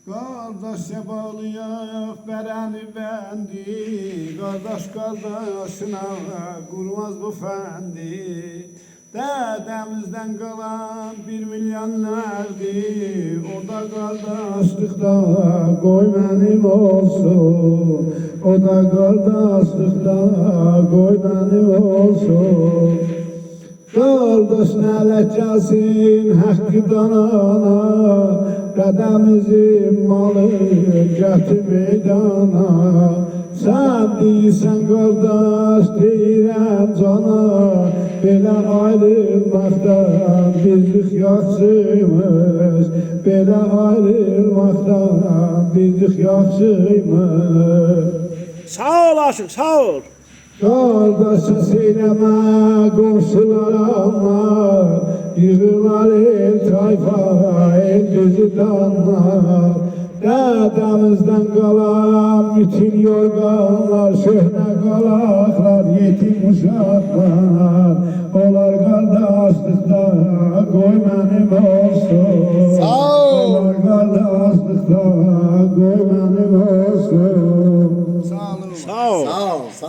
Qardaşa bağlayaq bərəni bəndi, qardaş qardaşına qurmaz bu fəndi. Dədəmizdən qalan 1 milyon nərdi, o da qardaşlıqda qoy mənim olsun. O da qardaşlıqda qoy mənim olsun. Qardaş nələk gəlsin haqqıdan ana, qədəmizin malı gətir meydana. Sən deyirsən qardaş, deyirəm cana, belə ayrılmaqdan bizlik yaxşıymış, belə ayrılmaqdan bizlik yaxşıymış. Sağ ol aşıq, sağ ol. Qardaşı söyləmə qonşularama, yığılar el tayfa, el düzü danlar. Dədəmizdən qalan bütün yorğanlar, şöhnə qalaqlar, yetim uşaqlar. Onlar qardaşlıqda qoy mənim olsun. Sağ ol. Onlar qardaşlıqda qoy mənim olsun.